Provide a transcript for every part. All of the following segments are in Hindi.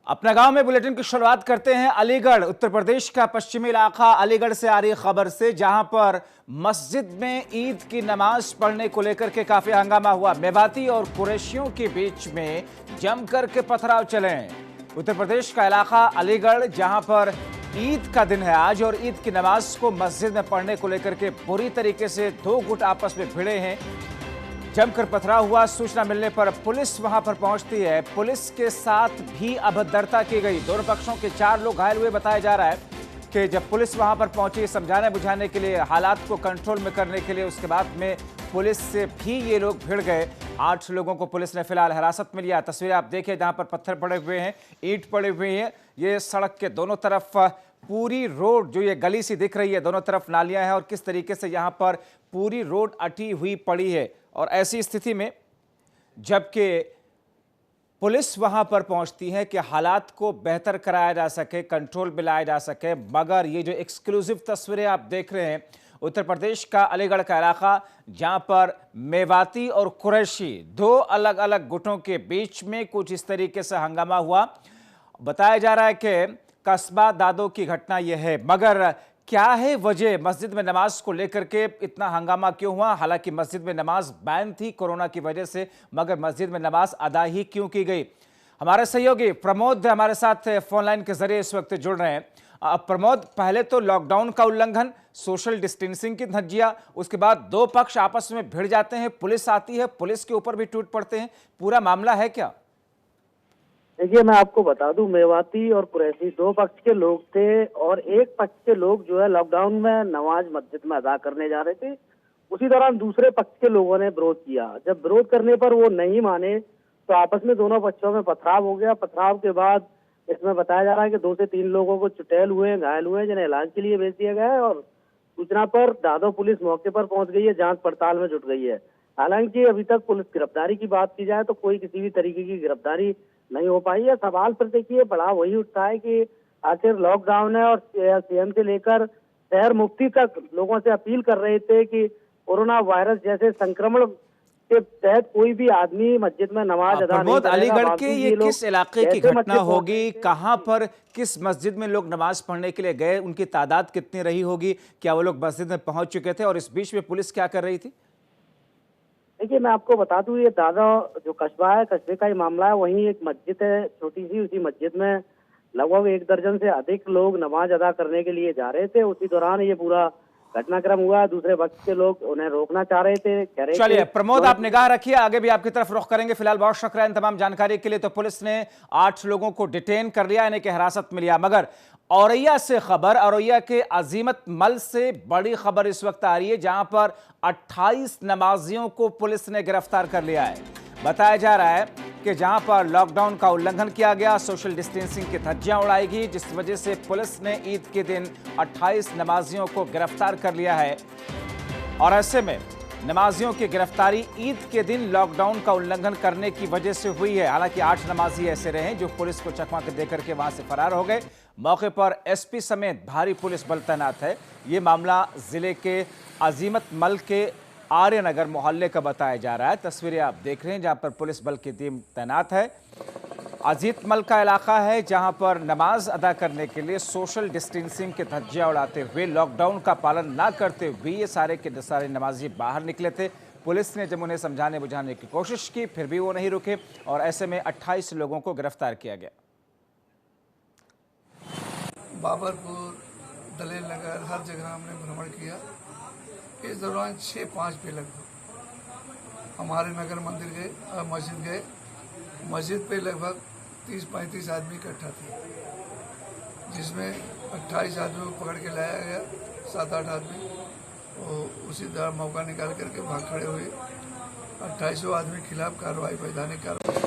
अपना गांव में बुलेटिन की शुरुआत करते हैं अलीगढ़ उत्तर प्रदेश का पश्चिमी इलाका अलीगढ़ से आ रही खबर से, जहां पर मस्जिद में ईद की नमाज पढ़ने को लेकर के काफी हंगामा हुआ। मेवाती और कुरैशियों के बीच में जमकर के पथराव चले हैं। उत्तर प्रदेश का इलाका अलीगढ़, जहां पर ईद का दिन है आज और ईद की नमाज को मस्जिद में पढ़ने को लेकर के बुरी तरीके से दो गुट आपस में भिड़े हैं, जमकर पथराव हुआ। सूचना मिलने पर पुलिस वहां पर पहुंचती है। पुलिस के साथ भी अभद्रता की गई। दोनों पक्षों के 4 लोग घायल हुए। बताया जा रहा है कि जब पुलिस वहां पर पहुंची समझाने बुझाने के लिए, हालात को कंट्रोल में करने के लिए, उसके बाद में पुलिस से भी ये लोग भिड़ गए। 8 लोगों को पुलिस ने फिलहाल हिरासत में लिया। तस्वीरें आप देखिए, जहां पर पत्थर पड़े हुए हैं, ईंट पड़े हुए हैं। ये सड़क के दोनों तरफ पूरी रोड, जो ये गली सी दिख रही है, दोनों तरफ नालियां हैं और किस तरीके से यहां पर पूरी रोड अटी हुई पड़ी है। और ऐसी स्थिति में जबकि पुलिस वहां पर पहुंचती है कि हालात को बेहतर कराया जा सके, कंट्रोल में लाया जा सके, मगर ये जो एक्सक्लूसिव तस्वीरें आप देख रहे हैं, उत्तर प्रदेश का अलीगढ़ का इलाका, जहां पर मेवाती और कुरैशी, 2 अलग अलग गुटों के बीच में कुछ इस तरीके से हंगामा हुआ। बताया जा रहा है कि कस्बा दादो की घटना यह है, मगर क्या है वजह, मस्जिद में नमाज को लेकर के इतना हंगामा क्यों हुआ? हालांकि मस्जिद में नमाज बैन थी कोरोना की वजह से, मगर मस्जिद में नमाज अदा ही क्यों की गई? हमारे सहयोगी प्रमोद हमारे साथ फोन लाइन के जरिए इस वक्त जुड़ रहे हैं। प्रमोद, पहले तो लॉकडाउन का उल्लंघन, सोशल डिस्टेंसिंग की धज्जियां, उसके बाद 2 पक्ष आपस में भिड़ जाते हैं, पुलिस आती है, पुलिस के ऊपर भी टूट पड़ते हैं, पूरा मामला है क्या? देखिए, मैं आपको बता दूं, मेवाती और कुरैशी 2 पक्ष के लोग थे और एक पक्ष के लोग जो है लॉकडाउन में नमाज मस्जिद में अदा करने जा रहे थे। उसी दौरान दूसरे पक्ष के लोगों ने विरोध किया। जब विरोध करने पर वो नहीं माने तो आपस में दोनों पक्षों में पथराव हो गया। पथराव के बाद इसमें बताया जा रहा है कि 2 से 3 लोगों को चुटेल हुए हैं, घायल हुए हैं, जिन्हें इलाज के लिए भेज दिया गया है और सूचना पर दादो पुलिस मौके पर पहुंच गई है, जांच पड़ताल में जुट गई है। हालांकि अभी तक पुलिस गिरफ्तारी की बात की जाए तो कोई किसी भी तरीके की गिरफ्तारी नहीं हो पाई है। सवाल पर देखिए बड़ा वही उठता है कि आखिर लॉकडाउन है और सीएम से लेकर शहर मुफ्ती तक लोगों से अपील कर रहे थे कि कोरोना वायरस जैसे संक्रमण के तहत कोई भी आदमी मस्जिद में नमाज अदा नहीं करेगा। अलीगढ़ के ये किस इलाके की घटना होगी? कहां पर, किस मस्जिद में लोग नमाज पढ़ने के लिए गए? उनकी तादाद कितनी रही होगी? क्या वो लोग मस्जिद में पहुंच चुके थे और इस बीच में पुलिस क्या कर रही थी? देखिए, मैं आपको बता दूं, ये दादा जो कस्बा है, कस्बे का ही मामला है। वहीं एक मस्जिद है छोटी सी, उसी मस्जिद में लगभग 1 दर्जन से अधिक लोग नमाज अदा करने के लिए जा रहे थे। उसी दौरान ये पूरा घटनाक्रम हुआ। दूसरे पक्ष के लोग उन्हें रोकना चाह रहे थे, कह रहे थे। चलिए प्रमोद, आप निगाह रखिए, आगे भी आपकी तरफ रुख करेंगे। फिलहाल बहुत शुक्रिया इन तमाम जानकारी के लिए। तो पुलिस ने 8 लोगों को डिटेन कर लिया, यानी कि हिरासत में लिया। मगर औरैया से खबर, औरैया के अजीमत मल से बड़ी खबर इस वक्त आ रही है, जहां पर 28 नमाजियों को पुलिस ने गिरफ्तार कर लिया है। बताया जा रहा है कि जहां पर लॉकडाउन का उल्लंघन किया गया, सोशल डिस्टेंसिंग की धज्जियां उड़ाई गई, जिस वजह से पुलिस ने ईद के दिन 28 नमाजियों को गिरफ्तार कर लिया है। और ऐसे में नमाजियों की गिरफ्तारी ईद के दिन लॉकडाउन का उल्लंघन करने की वजह से हुई है। हालांकि 8 नमाजी ऐसे रहे जो पुलिस को चकमा देकर के वहां से फरार हो गए। मौके पर एसपी समेत भारी पुलिस बल तैनात है। ये मामला जिले के अजीमत मल के आर्यनगर मोहल्ले का बताया जा रहा है। तस्वीरें आप देख रहे हैं, जहां पर पुलिस बल की टीम तैनात है। अजीत मल का इलाका है, जहां पर नमाज अदा करने के लिए सोशल डिस्टेंसिंग के धज्जियां उड़ाते हुए, लॉकडाउन का पालन ना करते हुए ये सारे के सारे नमाजी बाहर निकले थे। पुलिस ने जब उन्हें समझाने बुझाने की कोशिश की, फिर भी वो नहीं रुके और ऐसे में 28 लोगों को गिरफ्तार किया गया। बाबरपुर, दलेल नगर, हर जगह हमने भ्रमण किया। इस दौरान 6-5 पे लगभग हमारे नगर मंदिर गए, मस्जिद गए। मस्जिद पे लगभग 30-35 आदमी इकट्ठा थे, जिसमें 28 आदमियों को पकड़ के लाया गया, 7-8 आदमी। और उसी तरह मौका निकाल करके भाग खड़े हुए। 28 आदमी के खिलाफ कार्रवाई, वैधानिक कार्रवाई।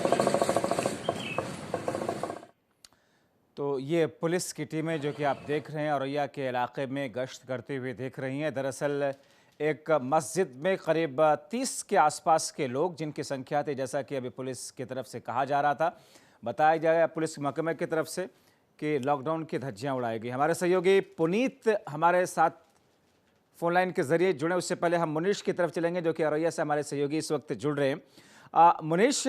तो ये पुलिस की टीमें जो कि आप देख रहे हैं औरैया के इलाके में गश्त करते हुए देख रही हैं। दरअसल एक मस्जिद में करीब 30 के आसपास के लोग, जिनकी संख्या थी, जैसा कि अभी पुलिस की तरफ से कहा जा रहा था, बताया जाएगा पुलिस महकमे की तरफ से कि लॉकडाउन की धज्जियां उड़ाई गई। हमारे सहयोगी पुनीत हमारे साथ फोन लाइन के जरिए जुड़े। उससे पहले हम मुनीश की तरफ चलेंगे, जो कि औरैया से हमारे सहयोगी इस वक्त जुड़ रहे हैं। मुनीश,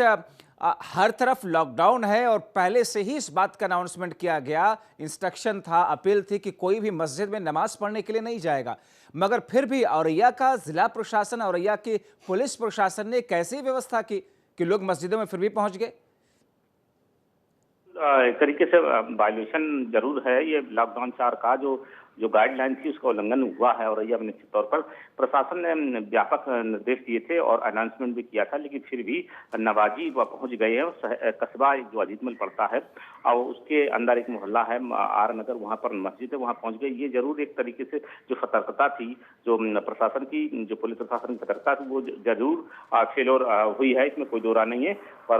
हर तरफ लॉकडाउन है और पहले से ही इस बात का अनाउंसमेंट किया गया, इंस्ट्रक्शन था, अपील थी कि कोई भी मस्जिद में नमाज पढ़ने के लिए नहीं जाएगा, मगर फिर भी औरैया का जिला प्रशासन, औरैया की पुलिस प्रशासन ने कैसी व्यवस्था की कि लोग मस्जिदों में फिर भी पहुंच गए? एक तरीके से वायलेशन जरूर है। ये लॉकडाउन 4 का जो जो गाइडलाइन थी उसका उल्लंघन हुआ है और यह निश्चित तौर पर प्रशासन ने व्यापक निर्देश दिए थे और अनाउंसमेंट भी किया था, लेकिन फिर भी नवाजी वह पहुंच गए हैं। कस्बा जो अजीतमल पड़ता है और उसके अंदर एक मोहल्ला है आर नगर, वहां पर मस्जिद है, वहां पहुंच गए। ये जरूर एक तरीके से जो सतर्कता थी, जो प्रशासन की, जो पुलिस प्रशासन की सतर्कता थी, वो जरूर फेलोर हुई है, इसमें कोई दो राय नहीं है। पर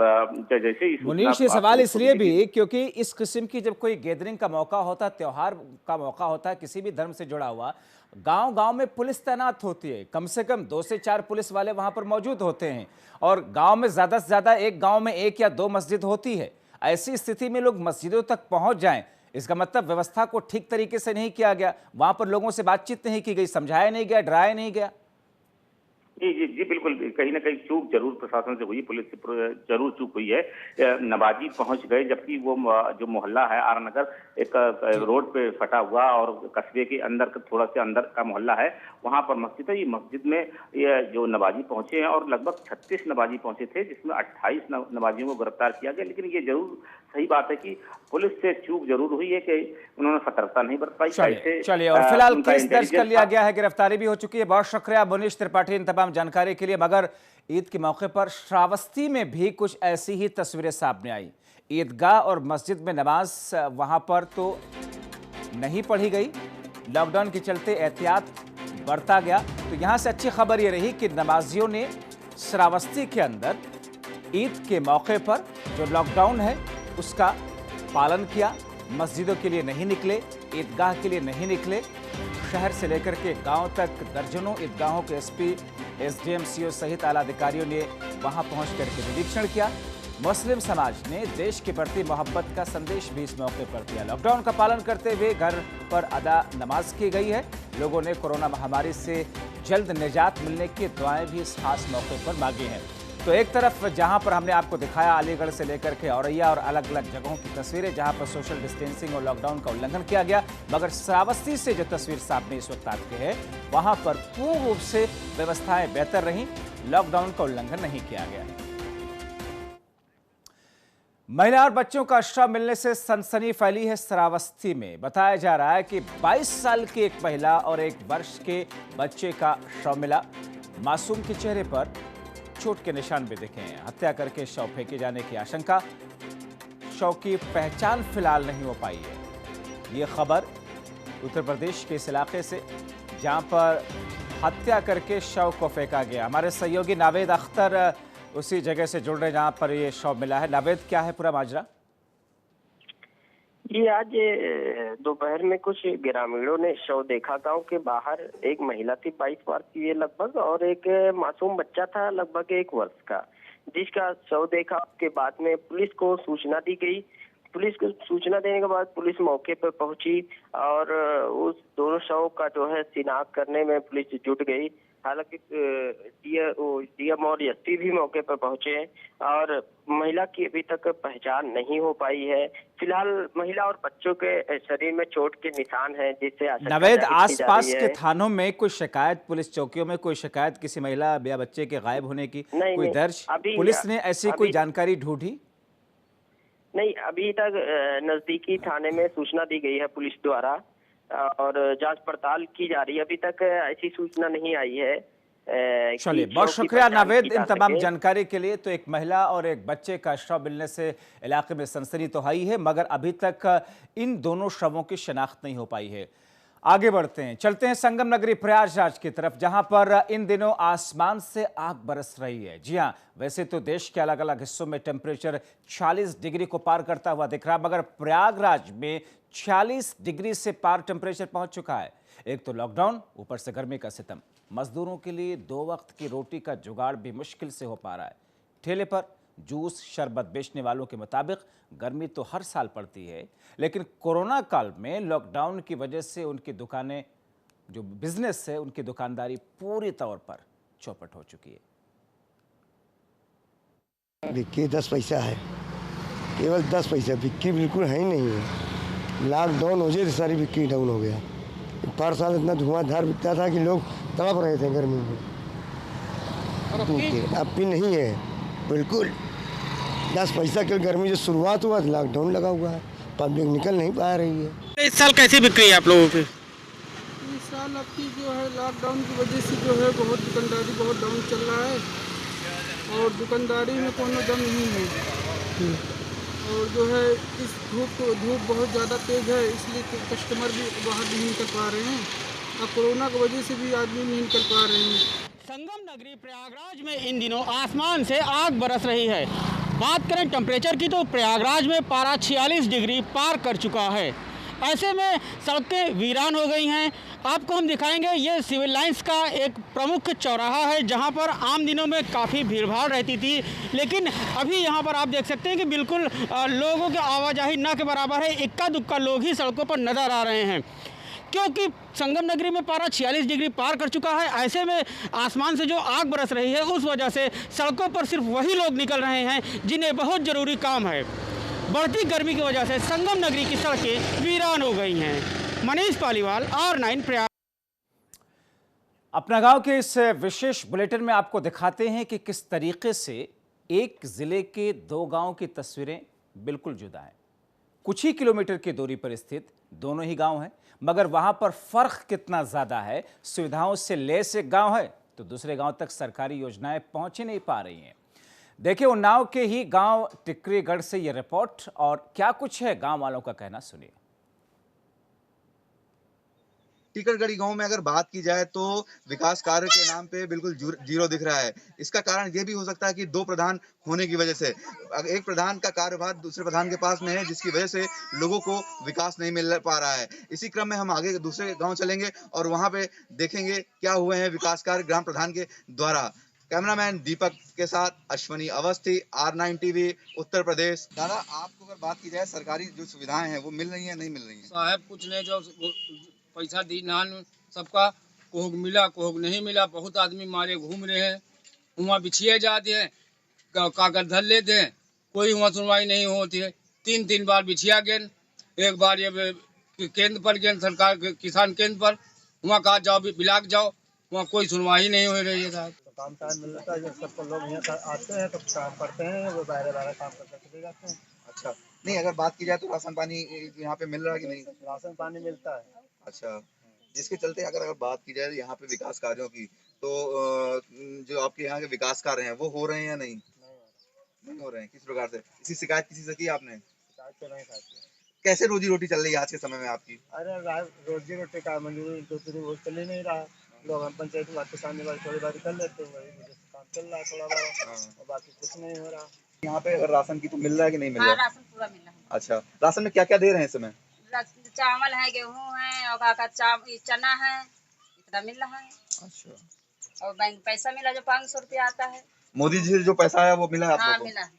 जैसे ही मुनीश, ये सवाल इसलिए भी क्योंकि इस किस्म की जब कोई गैदरिंग का मौका होता है, त्योहार का मौका होता है, किसी भी धर्म से जुड़ा हुआ, गांव गांव में पुलिस तैनात होती है, कम से कम 2 से 4 पुलिस वाले वहां पर मौजूद होते हैं और गांव में ज्यादा से ज्यादा एक गांव में 1 या 2 मस्जिद होती है। ऐसी स्थिति में लोग मस्जिदों तक पहुंच जाएं, इसका मतलब व्यवस्था को ठीक तरीके से नहीं किया गया, वहां पर लोगों से बातचीत नहीं की गई, समझाया नहीं गया, डराया नहीं गया। जी जी जी, बिल्कुल कहीं ना कहीं चूक जरूर प्रशासन से हुई, पुलिस से जरूर चूक हुई है। नवाजी पहुंच गए, जबकि वो जो मोहल्ला है आर नगर, एक रोड पे फटा हुआ और कस्बे के अंदर थोड़ा से अंदर का मोहल्ला है, वहां पर मस्जिद है। ये मस्जिद में ये जो नवाजी पहुंचे हैं और लगभग 36 नवाजी पहुंचे थे, जिसमें 28 नवाजियों को गिरफ्तार किया गया। लेकिन ये जरूर सही बात है कि पुलिस से चूक जरूर हुई है कि उन्होंने सतर्कता नहीं बरत पाई। चलिए, और फिलहाल केस दर्ज कर लिया गया है, गिरफ्तारी भी हो चुकी है। बहुत शुक्रिया मुनीश त्रिपाठी इन तमाम जानकारी के लिए। मगर ईद के मौके पर श्रावस्ती में भी कुछ ऐसी ही तस्वीरें सामने आई। ईदगाह और मस्जिद में नमाज वहां पर तो नहीं पढ़ी गई, लॉकडाउन के चलते एहतियात बरता गया। तो यहां से अच्छी खबर यह रही कि नमाजियों ने श्रावस्ती के अंदर ईद के मौके पर जो लॉकडाउन है उसका पालन किया, मस्जिदों के लिए नहीं निकले, ईदगाह के लिए नहीं निकले। शहर से लेकर के गांव तक दर्जनों ईदगाहों के एसपी, एसडीएम, सीओ सहित आला अधिकारियों ने वहां पहुंच करके निरीक्षण किया। मुस्लिम समाज ने देश के प्रति मोहब्बत का संदेश भी इस मौके पर दिया। लॉकडाउन का पालन करते हुए घर पर अदा नमाज की गई है। लोगों ने कोरोना महामारी से जल्द निजात मिलने की दुआएं भी इस खास मौके पर मांगी हैं। तो एक तरफ जहां पर हमने आपको दिखाया अलीगढ़ से लेकर के औरैया और अलग अलग जगहों की तस्वीरें जहां पर सोशल डिस्टेंसिंग और लॉकडाउन का उल्लंघन किया गया, मगर श्रावस्ती से जो तस्वीर सामने इस वक्त आपके है, वहां पर पूर्ण रूप से व्यवस्थाएं बेहतर रहीं, लॉकडाउन का उल्लंघन नहीं किया गया। महिला और बच्चों का शव मिलने से सनसनी फैली है श्रावस्ती में। बताया जा रहा है कि 22 साल की एक महिला और 1 वर्ष के बच्चे का शव मिला। मासूम के चेहरे पर चोट के निशान भी दिखे हैं। हत्या करके शव फेंके जाने की आशंका। शव की पहचान फिलहाल नहीं हो पाई है। ये खबर उत्तर प्रदेश के इस इलाके से जहां पर हत्या करके शव को फेंका गया। हमारे सहयोगी नावेद अख्तर उसी जगह से जुड़ रहे हैं जहां पर ये शव मिला है। नावेद, क्या है पूरा माजरा? ये आज दोपहर में कुछ ग्रामीणों ने शव देखा। गांव के बाहर एक महिला थी 22 वर्ष की लगभग, और एक मासूम बच्चा था लगभग 1 वर्ष का, जिसका शव देखा। उसके बाद में पुलिस को सूचना दी गई। पुलिस को सूचना देने के बाद पुलिस मौके पर पहुंची और उस दोनों शव का जो है शिनाख्त करने में पुलिस जुट गई। हालांकि डीएम और एसपी भी मौके पर पहुंचे हैं और महिला की अभी तक पहचान नहीं हो पाई है। फिलहाल महिला और बच्चों के शरीर में चोट के निशान हैं, जिससे नवेद, आसपास के थानों में कोई शिकायत, पुलिस चौकियों में कोई शिकायत किसी महिला या बच्चे के गायब होने की कोई दर्ज? पुलिस ने ऐसी कोई जानकारी ढूंढी? नहीं, अभी तक नजदीकी थाने में सूचना दी गई है पुलिस द्वारा और जांच पड़ताल की जा रही है। अभी तक ऐसी सूचना नहीं आई है। चलिए, बहुत शुक्रिया नावेद इन तमाम जानकारी के लिए। तो एक महिला और एक बच्चे का शव मिलने से इलाके में सनसनी तो आई है, मगर अभी तक इन दोनों शवों की शिनाख्त नहीं हो पाई है। आगे बढ़ते हैं, चलते हैं संगम नगरी प्रयागराज की तरफ, जहां पर इन दिनों आसमान से आग बरस रही है। जी हां, वैसे तो देश के अलग अलग हिस्सों में टेम्परेचर 40 डिग्री को पार करता हुआ दिख रहा, मगर प्रयागराज में 46 डिग्री से पार टेम्परेचर पहुंच चुका है। एक तो लॉकडाउन, ऊपर से गर्मी का सितम। मजदूरों के लिए 2 वक्त की रोटी का जुगाड़ भी मुश्किल से हो पा रहा है। ठेले पर जूस शरबत बेचने वालों के मुताबिक गर्मी तो हर साल पड़ती है, लेकिन कोरोना काल में लॉकडाउन की वजह से उनकी दुकानें, जो बिजनेस है, उनकी दुकानदारी पूरी तौर पर चौपट हो चुकी है। बिक्की 10 पैसा है, केवल 10 पैसा। बिक्की बिल्कुल है ही नहीं है। लॉकडाउन हो जाए तो सारी बिक्की डाउन हो गया। पर साल इतना धुआंधार बिकता था कि लोग तड़प रहे थे गर्मी में। अब भी नहीं है बिल्कुल। 10 पैसा के गर्मी जो शुरुआत हुआ लॉकडाउन लगा हुआ है, पब्लिक निकल नहीं पा रही है। इस साल कैसी बिक्री है आप लोगों की? इस साल अब की जो है लॉकडाउन की वजह से जो है बहुत दुकानदारी बहुत डाउन चल रहा है और दुकानदारी में कोनो दम नहीं है। और जो है इस धूप बहुत ज़्यादा तेज़ है, इसलिए कस्टमर भी बाहर नहीं निकल पा रहे हैं और कोरोना की वजह से भी आदमी नहीं निकल पा रहे हैं। संगम नगरी प्रयागराज में इन दिनों आसमान से आग बरस रही है। बात करें टेम्परेचर की तो प्रयागराज में पारा 46 डिग्री पार कर चुका है। ऐसे में सड़कें वीरान हो गई हैं। आपको हम दिखाएंगे, ये सिविल लाइंस का एक प्रमुख चौराहा है जहां पर आम दिनों में काफ़ी भीड़भाड़ रहती थी, लेकिन अभी यहां पर आप देख सकते हैं कि बिल्कुल लोगों की आवाजाही न के बराबर है। इक्का दुक्का लोग ही सड़कों पर नज़र आ रहे हैं क्योंकि संगम नगरी में पारा 46 डिग्री पार कर चुका है। ऐसे में आसमान से जो आग बरस रही है उस वजह से सड़कों पर सिर्फ वही लोग निकल रहे हैं जिन्हें बहुत ज़रूरी काम है। बढ़ती गर्मी की वजह से संगम नगरी की सड़कें वीरान हो गई हैं। मनीष पालीवाल, R9 प्रयाग। अपना गांव के इस विशेष बुलेटिन में आपको दिखाते हैं कि किस तरीके से एक जिले के दो गांव की तस्वीरें बिल्कुल जुदा हैं। कुछ ही किलोमीटर की दूरी पर स्थित दोनों ही गांव हैं, मगर वहां पर फर्क कितना ज्यादा है। सुविधाओं से लैस एक गांव है तो दूसरे गांव तक सरकारी योजनाएं पहुंच ही नहीं पा रही हैं। देखिए उन्नाव के ही गांव टिकरीगढ़ से ये रिपोर्ट और क्या कुछ है गांव वालों का कहना, सुनिए। टिकरगढ़ी गांव में अगर बात की जाए तो विकास कार्य के नाम पे बिल्कुल जीरो दिख रहा है। इसका कारण ये भी हो सकता है कि दो प्रधान होने की वजह से एक प्रधान का कार्यभार दूसरे प्रधान के पास में है, जिसकी वजह से लोगों को विकास नहीं मिल पा रहा है। इसी क्रम में हम आगे दूसरे गांव चलेंगे और वहां पे देखेंगे क्या हुए हैं विकास कार्य ग्राम प्रधान के द्वारा। कैमरामैन दीपक के साथ अश्वनी अवस्थी, R9 टीवी, उत्तर प्रदेश। दादा, आपको अगर बात की जाए सरकारी जो सुविधाएं हैं वो मिल रही है नहीं मिल रही है? साहब कुछ नहीं, जो पैसा दी नान सबका कोहग मिला कोहग नहीं मिला। बहुत आदमी मारे घूम रहे हैं, वहाँ बिछिए जाते हैं, कागज धर लेते हैं, कोई वहाँ सुनवाई नहीं होती है। 3 बार बिछिया गए, एक बार ये केंद्र पर गए, सरकार किसान केंद्र पर, वहाँ कहा जाओ ब्लाक जाओ, वहाँ कोई सुनवाई नहीं हो रही है साहब। काम मिलता है, सबको लोग यहाँ आते हैं तो काम करते हैं, वो बाहर काम करके चले जाते हैं। अच्छा, नहीं अगर बात की जाए तो राशन पानी यहाँ पे मिल रहा है कि नहीं? राशन पानी मिलता है। अच्छा, जिसके चलते अगर बात की जाए यहाँ पे विकास कार्यों की तो जो आपके यहाँ के विकास कार्य हैं वो हो रहे हैं या नहीं? नहीं हो रहे हैं। किस प्रकार से? इसी शिकायत किसी से की आपने? शिकायत तो नहीं खाती। कैसे रोजी रोटी चल रही है आज के समय में आपकी? अरे रोजी रोटी का मंजूरी तो वो चल ही नहीं रहा। लोग हम पंचायत वाले सामने वाले थोड़ी बारी कर लेते हैं, वही काम चल रहा है थोड़ा बड़ा, और बाकी कुछ नहीं हो रहा। यहाँ पे अगर राशन की तो मिल रहा है कि नहीं मिल रहा? राशन पूरा मिल रहा है। अच्छा, राशन में क्या क्या दे रहे हैं इस समय? चावल है, गेहूँ है और चना है, इतना मिल रहा है। अच्छा, और बैंक पैसा मिला जो 500 रुपया आता है। मोदी जी से जो पैसा है वो मिला है आप हाँ, लोगों को? मिला है।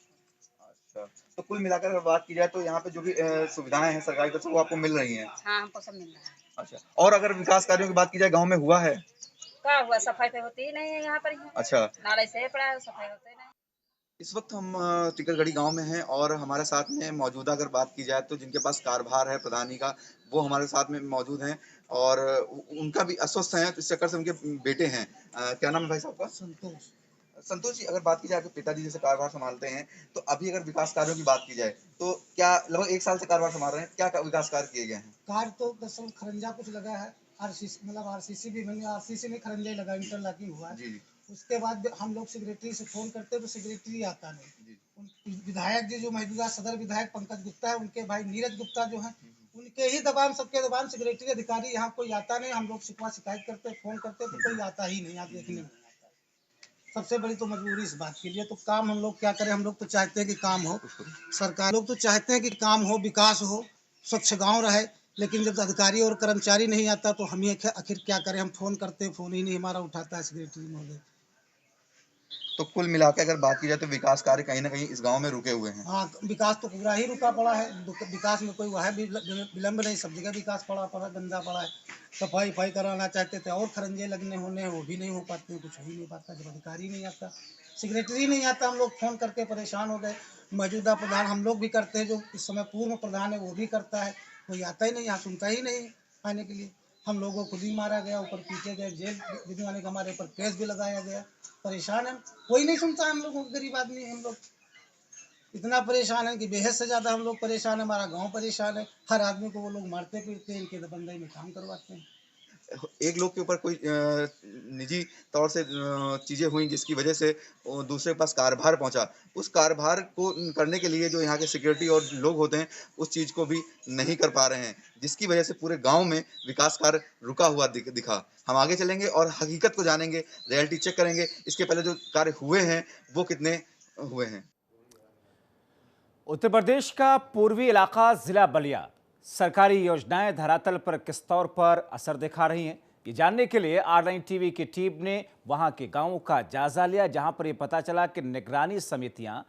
अच्छा, तो कुल मिलाकर अगर बात की जाए तो यहाँ पे जो भी सुविधाएं हैं सरकारी तरफ से वो आपको मिल रही हैं? हाँ, हमको सब मिल रहा है। अच्छा, और अगर विकास कार्यों की बात की जाए गाँव में हुआ है? क्या हुआ, सफाई पे होती ही नहीं है यहाँ पर। अच्छा, नाले से पड़ा है, सफाई होती नहीं। इस वक्त हम टिकरगढ़ी गांव में हैं और हमारे साथ में मौजूदा अगर बात की जाए तो जिनके पास कार्यभार है प्रधानी का वो हमारे साथ में मौजूद हैं और उनका भी अस्वस्थ है, इस चक्कर से उनके बेटे हैं। क्या नाम है भाई साहब का? संतोष। संतोष जी, अगर बात की जाए आपके पिताजी जैसे कार्यभार संभालते हैं तो अभी अगर विकास कार्यों की बात की जाए तो क्या लगभग 1 साल से कार्यभार संभाल रहे हैं, क्या विकास कार्य किए गए हैं? कार्य तो दरअसल खरंजा कुछ लगा है, आरसीसी भी बनी, आरसीसी में खरंजा लगा, इंटरलॉकिंग हुआ है। जी। उसके बाद हम लोग सेक्रेटरी से फोन करते हैं तो सेक्रेटरी आता नहीं। विधायक जी जो मौजूदा सदर विधायक पंकज गुप्ता है, उनके भाई नीरज गुप्ता जो है, उनके ही दबाव सबके दबाव सेक्रेटरी अधिकारी यहाँ कोई आता नहीं। हम लोग शिकवा शिकायत करते फोन करते तो कोई आता ही नहीं, आप देखने। सबसे बड़ी तो मजबूरी इस बात के लिए, तो काम हम लोग क्या करें। हम लोग तो चाहते हैं कि काम हो, सरकार लोग तो चाहते हैं कि काम हो, विकास हो, स्वच्छ गांव रहे, लेकिन जब अधिकारी और कर्मचारी नहीं आता तो हम ये आखिर क्या करें। हम फोन करते, फोन ही नहीं हमारा उठाता है सेक्रेटरी महोदय। तो कुल मिलाकर अगर बात की जाए तो विकास कार्य कहीं ना कहीं इस गांव में रुके हुए हैं। हाँ, विकास तो पूरा ही रुका पड़ा है। विकास में कोई वह विलम्ब नहीं, सब जगह विकास पड़ा गंदा पड़ा है। सफाई कराना चाहते थे और खरंजे लगने होने, वो भी नहीं हो पाते, कुछ हो ही नहीं पाता जब अधिकारी नहीं आता, सेक्रेटरी नहीं आता। हम लोग फोन करके परेशान हो गए। मौजूदा प्रधान हम लोग भी करते हैं, जो इस समय पूर्व प्रधान है वो भी करता है, कोई आता ही नहीं, यहाँ सुनता ही नहीं आने के लिए। हम लोगों को खुद ही मारा गया, ऊपर पीटे गए, जेल भिजवाने का हमारे ऊपर केस भी लगाया गया। परेशान है, कोई नहीं सुनता हम लोग, गरीब आदमी हम लोग इतना परेशान है कि बेहद से ज्यादा हम लोग परेशान है। हमारा गांव परेशान है, हर आदमी को वो लोग मारते पीटते हैं, इनके बंदे में काम करवाते हैं। एक लोग के ऊपर कोई निजी तौर से चीजें हुई जिसकी वजह से दूसरे के पास कार्यभार पहुंचा, उस कार्यभार को करने के लिए जो यहाँ के सिक्योरिटी और लोग होते हैं उस चीज को भी नहीं कर पा रहे हैं, जिसकी वजह से पूरे गांव में विकास कार्य रुका हुआ दिखा। हम आगे चलेंगे और हकीकत को जानेंगे, रियलिटी चेक करेंगे, इसके पहले जो कार्य हुए हैं वो कितने हुए हैं। उत्तर प्रदेश का पूर्वी इलाका जिला बलिया, सरकारी योजनाएं धरातल पर किस तौर पर असर दिखा रही हैं, ये जानने के लिए R9 टीवी की टीम ने वहां के गांवों का जायजा लिया, जहां पर ये पता चला कि निगरानी समितियां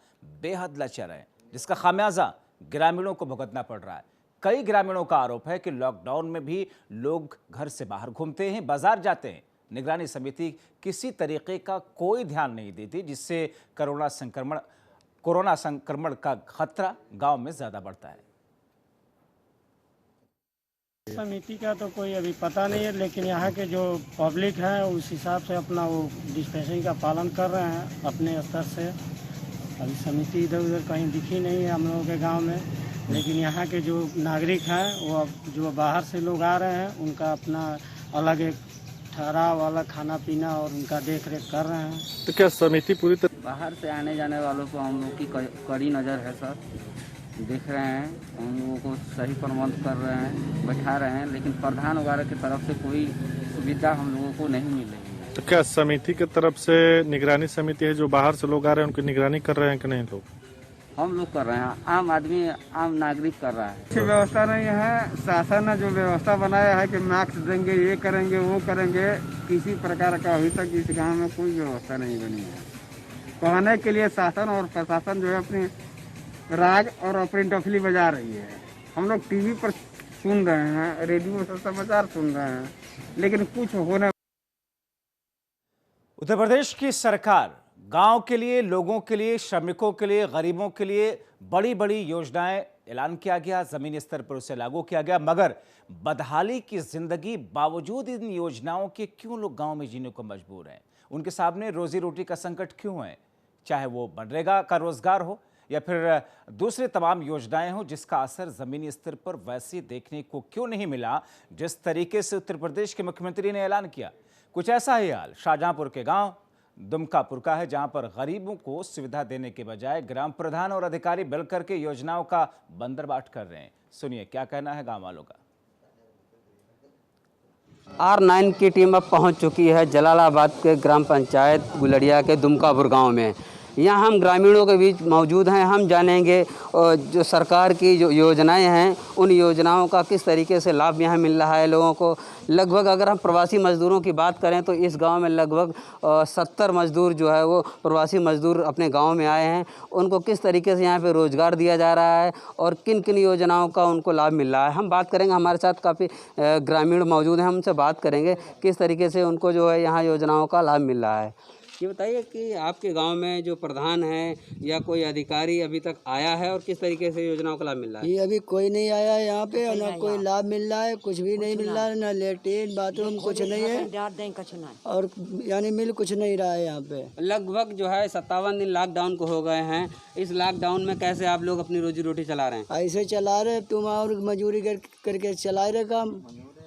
बेहद लचर हैं, जिसका खामियाजा ग्रामीणों को भुगतना पड़ रहा है। कई ग्रामीणों का आरोप है कि लॉकडाउन में भी लोग घर से बाहर घूमते हैं, बाजार जाते हैं, निगरानी समिति किसी तरीके का कोई ध्यान नहीं देती, जिससे कोरोना संक्रमण का खतरा गांव में ज्यादा बढ़ता है। समिति का तो कोई अभी पता नहीं है, लेकिन यहाँ के जो पब्लिक है उस हिसाब से अपना वो डिस्पेंसरी का पालन कर रहे हैं अपने स्तर से। अभी समिति इधर उधर कहीं दिखी नहीं है हम लोगों के गांव में, लेकिन यहाँ के जो नागरिक हैं वो अब जो बाहर से लोग आ रहे हैं उनका अपना अलग एक ठहराव, अलग खाना पीना और उनका देख रेख कर रहे हैं। तो क्या समिति पूरी तरह बाहर से आने जाने वालों को हम लोग की कड़ी नज़र है सर, देख रहे हैं, हम लोगों को सही प्रबंध कर रहे हैं, बैठा रहे हैं, लेकिन प्रधान वगैरह की तरफ से कोई सुविधा हम लोगों को नहीं मिल रही है। तो क्या समिति की तरफ से निगरानी समिति है जो बाहर से लोग आ रहे हैं उनकी निगरानी कर रहे हैं कि नहीं? लोग हम लोग कर रहे हैं, आम आदमी आम नागरिक कर रहा है। अच्छी व्यवस्था नहीं है। शासन ने जो व्यवस्था बनाया है कि मास्क देंगे, ये करेंगे, वो करेंगे, किसी प्रकार का अभी तक इस गाँव में कोई व्यवस्था नहीं बनी है। कहने के लिए शासन और प्रशासन जो है अपनी राग और अपनी डफली बजा रही है। हम लोग टीवी पर सुन रहे हैं, रेडियो पर समाचार सुन रहे हैं, लेकिन कुछ होने। उत्तर प्रदेश की सरकार गांव के लिए, लोगों के लिए, श्रमिकों के लिए, गरीबों के लिए बड़ी बड़ी योजनाएं ऐलान किया गया, जमीनी स्तर पर उसे लागू किया गया, मगर बदहाली की जिंदगी बावजूद इन योजनाओं के क्यों लोग गांव में जीने को मजबूर हैं? उनके सामने रोजी रोटी का संकट क्यों है? चाहे वो मनरेगा का रोजगार हो या फिर दूसरे तमाम योजनाएं हो, जिसका असर जमीनी स्तर पर वैसे देखने को क्यों नहीं मिला जिस तरीके से उत्तर प्रदेश के मुख्यमंत्री ने ऐलान किया। कुछ ऐसा ही हाल शाहजहांपुर के गांव दुमकापुर का है, जहां पर गरीबों को सुविधा देने के बजाय ग्राम प्रधान और अधिकारी मिल करके योजनाओं का बंदरबाट कर रहे हैं। सुनिए क्या कहना है गांव वालों का। R9 की टीम अब पहुंच चुकी है जलालाबाद के ग्राम पंचायत गुलड़िया के दुमकापुर गांव में। यहाँ हम ग्रामीणों के बीच मौजूद हैं। हम जानेंगे जो सरकार की जो योजनाएं हैं उन योजनाओं का किस तरीके से लाभ यहाँ मिल रहा है लोगों को। लगभग अगर हम प्रवासी मज़दूरों की बात करें तो इस गांव में लगभग 70 मज़दूर जो है वो प्रवासी मज़दूर अपने गांव में आए हैं। उनको किस तरीके से यहाँ पे रोज़गार दिया जा रहा है और किन किन योजनाओं का उनको लाभ मिल रहा है, हम बात करेंगे। हमारे साथ काफ़ी ग्रामीण मौजूद हैं, हम उनसे बात करेंगे किस तरीके से उनको जो है यहाँ योजनाओं का लाभ मिल रहा है। ये बताइए कि आपके गांव में जो प्रधान है या कोई अधिकारी अभी तक आया है और किस तरीके से योजनाओं का लाभ मिल रहा है? ये अभी कोई नहीं आया है यहाँ पे, ना कोई लाभ मिल रहा है, कुछ भी नहीं मिल रहा है, ना लेटरिन बाथरूम कुछ नहीं है और यानी मिल कुछ नहीं रहा है यहाँ पे। लगभग जो है 57 दिन लॉकडाउन को हो गए हैं। इस लॉकडाउन में कैसे आप लोग अपनी रोजी रोटी चला रहे हैं? ऐसे चला रहे, तुम और मजदूरी करके चला रहे काम,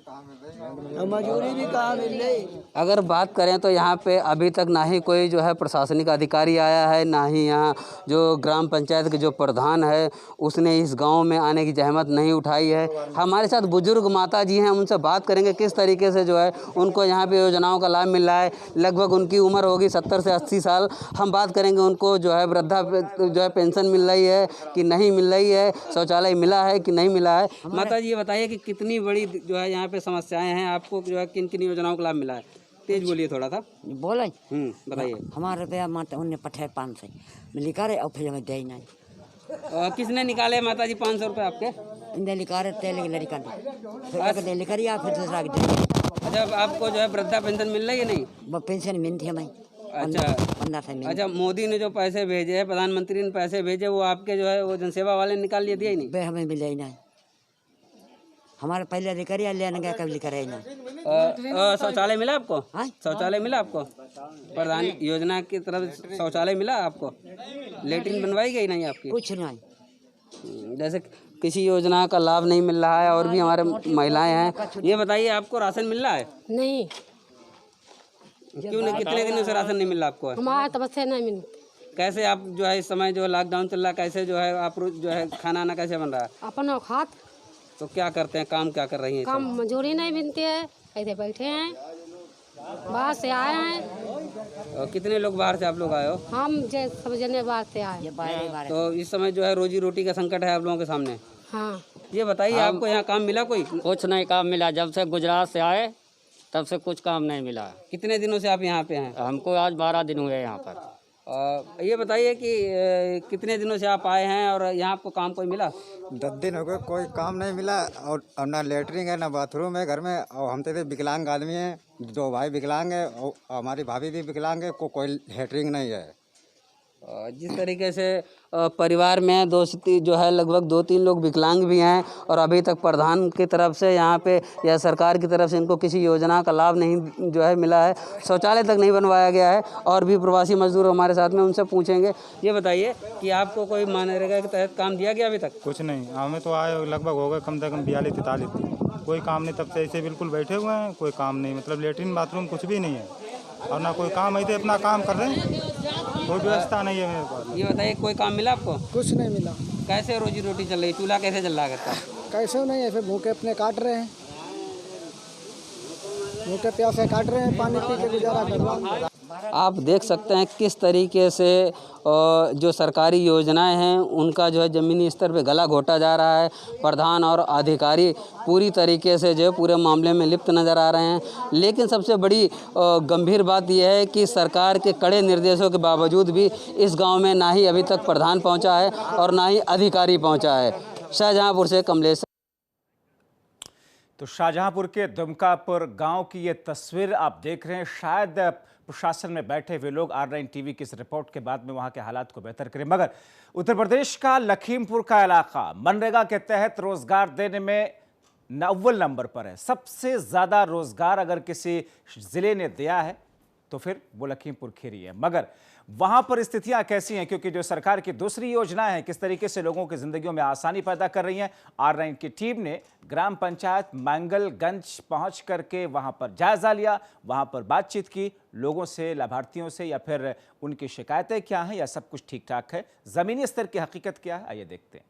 मजदूरी भी कहाँ मिल रही। अगर बात करें तो यहाँ पे अभी तक ना ही कोई जो है प्रशासनिक अधिकारी आया है, ना ही यहाँ जो ग्राम पंचायत के जो प्रधान है उसने इस गांव में आने की जहमत नहीं उठाई है। हमारे साथ बुजुर्ग माता जी हैं, उनसे बात करेंगे किस तरीके से जो है उनको यहाँ पे योजनाओं का लाभ मिल रहा है। लगभग उनकी उम्र होगी 70 से 80 साल। हम बात करेंगे उनको जो है वृद्धा जो है पेंशन मिल रही है कि नहीं मिल रही है, शौचालय मिला है कि नहीं मिला है। माता जी ये बताइए कि कितनी बड़ी जो है यहाँ पे समस्याएँ हैं, आपको जो है किन किन योजनाओं का लाभ मिला है? तेज बोलिए थोड़ा सा। बोले बताइए। हमारे रुपया माता उन्हें पठे 500 लिखा रहे और फिर हमें दे नहीं। किसने निकाले माता जी 500 रुपये आपके? इन्हें लिखा रहे तेल लड़का फिर लिखा रही फिर दूसरा के दे। अच्छा, आपको जो है वृद्धा पेंशन मिल रही है? नहीं, वो पेंशन मिलती है हमें। अच्छा 1500। अच्छा, मोदी ने जो पैसे भेजे हैं, प्रधानमंत्री ने पैसे भेजे, वो आपके जो है वो जनसेवा वाले निकाल लिए, दिया ही नहीं? हमें मिले ही नहीं। हमारे पहले अधिकारी लेने गया कभी लिखा रहे ना। शौचालय मिला आपको? शौचालय मिला आपको? प्रधान योजना की तरफ शौचालय मिला आपको? लेटरिन बनवाई गई नहीं आपकी? कुछ नहीं। जैसे किसी योजना का लाभ नहीं मिल रहा है और भी हमारे महिलाएं हैं, ये बताइए आपको राशन मिल रहा है? नहीं। क्यों नहीं? कितने दिनों से राशन नहीं मिल रहा आपको? हमारा तो बस नहीं मिल। कैसे आप जो है इस समय जो लॉकडाउन चल रहा है, कैसे जो है आप जो है खाना आना कैसे बन रहा है? अपन खात। तो क्या करते हैं, काम क्या कर रही हैं? काम मजदूरी नहीं मिलती है, ऐसे बैठे हैं, बाहर से आए हैं। और कितने लोग बाहर से आप लोग आए हो? हम सब जने बाहर से आए। तो इस समय जो है रोजी रोटी का संकट है आप लोगों के सामने। हाँ। ये बताइए आपको यहाँ काम मिला कोई? कुछ नहीं काम मिला, जब से गुजरात से आए तब से कुछ काम नहीं मिला। कितने दिनों से आप यहाँ पे हैं? हमको आज 12 दिन हुए यहाँ पर। ये बताइए कि कितने दिनों से आप आए हैं और यहाँ आपको काम कोई मिला? 10 दिन हो गए, कोई काम नहीं मिला। और ना लेटरिन है ना बाथरूम है घर में। और हम तो विकलांग आदमी हैं, 2 भाई विकलांग है और हमारी भाभी भी विकलांग है, कोई लेटरिन नहीं है। जिस तरीके से परिवार में जो है लगभग 2-3 लोग विकलांग भी हैं और अभी तक प्रधान की तरफ से यहाँ पे या सरकार की तरफ से इनको किसी योजना का लाभ नहीं जो है मिला है, शौचालय तक नहीं बनवाया गया है। और भी प्रवासी मजदूर हमारे साथ में, उनसे पूछेंगे। ये बताइए कि आपको कोई मनरेगा के तहत काम दिया गया अभी तक? कुछ नहीं, हमें तो आए लगभग हो गए कम से कम 42-43 दिन, कोई काम नहीं। तब से ऐसे बिल्कुल बैठे हुए हैं, कोई काम नहीं, मतलब लेटरिन बाथरूम कुछ भी नहीं है और ना कोई काम। ऐसे अपना काम कर रहे हैं, कोई व्यवस्था नहीं है मेरे पास। ये बताइए कोई काम मिला आपको? कुछ नहीं मिला। कैसे रोजी रोटी चल रही? चूल्हा कैसे चल रहा करता? कैसे नहीं, ऐसे भूखे अपने काट रहे हैं, भूखे प्यासे काट रहे हैं, पानी पी के गुजारा कर रहे हैं। आप देख सकते हैं किस तरीके से जो सरकारी योजनाएं हैं उनका जो है ज़मीनी स्तर पे गला घोटा जा रहा है। प्रधान और अधिकारी पूरी तरीके से जो है पूरे मामले में लिप्त नज़र आ रहे हैं। लेकिन सबसे बड़ी गंभीर बात यह है कि सरकार के कड़े निर्देशों के बावजूद भी इस गांव में ना ही अभी तक प्रधान पहुंचा है और ना ही अधिकारी पहुंचा है। शाहजहांपुर से कमलेश। तो शाहजहांपुर के दुमकापुर गांव की ये तस्वीर आप देख रहे हैं। शायद प्रशासन में बैठे हुए लोग R9 टीवी की इस रिपोर्ट के बाद में वहां के हालात को बेहतर करें, मगर उत्तर प्रदेश का लखीमपुर का इलाका मनरेगा के तहत रोजगार देने में अव्वल नंबर पर है। सबसे ज्यादा रोजगार अगर किसी जिले ने दिया है तो फिर वो लखीमपुर खीरी है। मगर वहां पर स्थितियां कैसी हैं, क्योंकि जो सरकार की दूसरी योजना है किस तरीके से लोगों की जिंदगियों में आसानी पैदा कर रही हैं। R9 की टीम ने ग्राम पंचायत मंगलगंज पहुंच करके वहां पर जायजा लिया, वहां पर बातचीत की लोगों से, लाभार्थियों से, या फिर उनकी शिकायतें क्या हैं या सब कुछ ठीक ठाक है, जमीनी स्तर की हकीकत क्या है, आइए देखते हैं।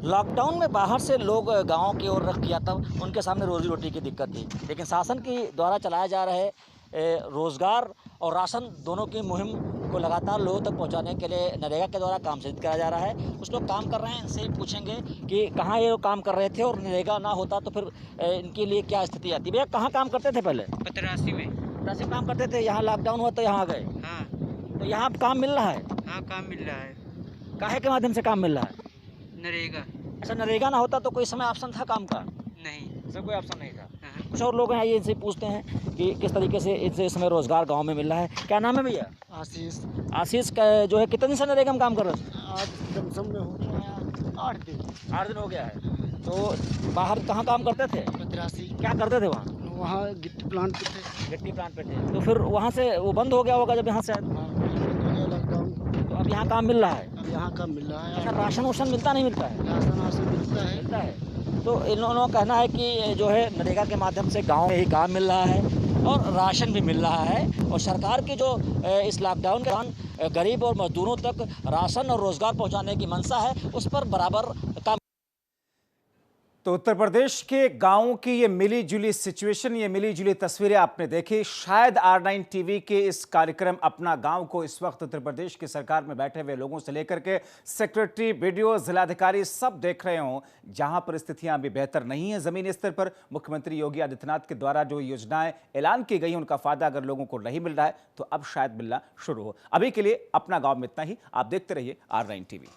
लॉकडाउन में बाहर से लोग गांव की ओर रख किया, तब उनके सामने रोजी रोटी की दिक्कत थी। लेकिन शासन की द्वारा चलाया जा रहे रोजगार और राशन दोनों की मुहिम को लगातार लोगों तक पहुंचाने के लिए नरेगा के द्वारा काम सृजित कराया जा रहा है। कुछ लोग काम कर रहे हैं, इनसे पूछेंगे कि कहाँ ये काम कर रहे थे और नरेगा ना होता तो फिर इनके लिए क्या स्थिति आती। भैया कहाँ काम करते थे पहले? 85 में। 85 में काम करते थे, यहाँ लॉकडाउन हुआ तो यहाँ आ गए। हाँ। तो यहाँ काम मिल रहा है? हाँ काम मिल रहा है। काहे के माध्यम से काम मिल रहा है? नरेगा। अच्छा, नरेगा ना होता तो कोई समय ऑप्शन था काम का? नहीं, सब कोई ऑप्शन नहीं था। कुछ और लोग हैं, आइए इनसे पूछते हैं कि किस तरीके से इनसे इस समय रोजगार गांव में मिल रहा है। क्या नाम है भैया? आशीष। आशीष का जो है कितने दिन से नरेगा में काम कर रहे हो? आज जमसम में हो गया 8 दिन। 8 दिन हो गया है। तो बाहर कहाँ काम करते थे? 85। क्या करते थे वहाँ? वहाँ गिट्टी प्लांट पे थे। गिट्टी प्लांट पे थे। तो फिर वहाँ से वो बंद हो गया होगा जब यहाँ से आए? लॉकडाउन। तो अब यहाँ काम मिल रहा है? अब यहाँ काम मिल रहा है। अच्छा, राशन वाशन मिलता नहीं मिलता है? राशन मिलता है। मिलता है। तो इन्होंने कहना है कि जो है नरेगा के माध्यम से गांव में ही काम मिल रहा है और राशन भी मिल रहा है। और सरकार की जो इस लॉकडाउन के दौरान गरीब और मजदूरों तक राशन और रोजगार पहुंचाने की मंशा है, उस पर बराबर काम। तो उत्तर प्रदेश के गांवों की ये मिली जुली सिचुएशन, ये मिली जुली तस्वीरें आपने देखी। शायद R9 टीवी के इस कार्यक्रम अपना गांव को इस वक्त उत्तर प्रदेश की सरकार में बैठे हुए लोगों से लेकर के सेक्रेटरी, बीडीओ, जिलाधिकारी सब देख रहे हों, जहां पर स्थितियां अभी बेहतर नहीं है जमीनी स्तर पर। मुख्यमंत्री योगी आदित्यनाथ के द्वारा जो योजनाएं ऐलान की गई, उनका फायदा अगर लोगों को नहीं मिल रहा है तो अब शायद मिलना शुरू हो। अभी के लिए अपना गाँव में इतना ही। आप देखते रहिए R9 टीवी।